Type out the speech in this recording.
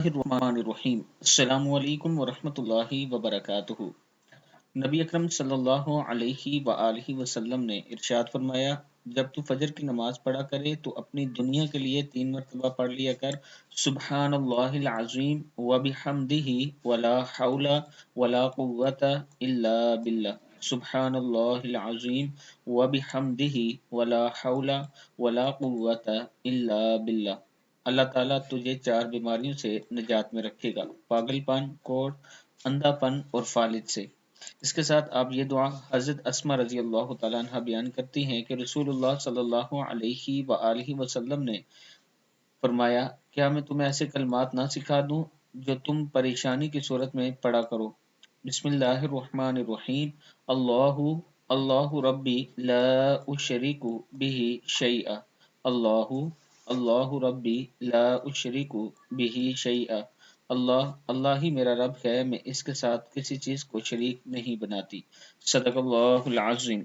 الرحمن الرحیم السلام علیکم ورحمۃ اللہ وبرکاتہ۔ نبی اکرم صلی اللہ علیہ وآلہ وسلم نے ارشاد فرمایا، جب تو فجر کی نماز پڑھا کرے تو اپنی دنیا کے لیے 3 مرتبہ پڑھ لیا کر، سبحان اللہ العظیم وبحمدہ ولا حول ولا قوت الا باللہ، سبحان اللہ العظیم وبحمدہ ولا حول ولا قوت الا باللہ۔ اللہ تعالیٰ تجھے 4 بیماریوں سے نجات میں رکھے گا: پاگل پن، کوڑ، اندھا پن اور فالج سے۔ اس کے ساتھ آپ یہ دعا حضرت اسما رضی اللہ تعالیٰ عنہ بیان کرتی ہیں کہ رسول اللہ صلی اللہ علیہ وآلہ وسلم نے فرمایا، کیا میں تمہیں ایسے کلمات نہ سکھا دوں جو تم پریشانی کی صورت میں پڑھا کرو؟ بسم اللہ الرحمن الرحیم، اللہ اللہ ربی لا اشریک بہ شیئا، اللہ اللہ ربی لا اشریک بہ شیئا، اللہ ہی میرا رب ہے، میں اس کے ساتھ کسی چیز کو شریک نہیں بناتی۔ صدق اللہ العظیم۔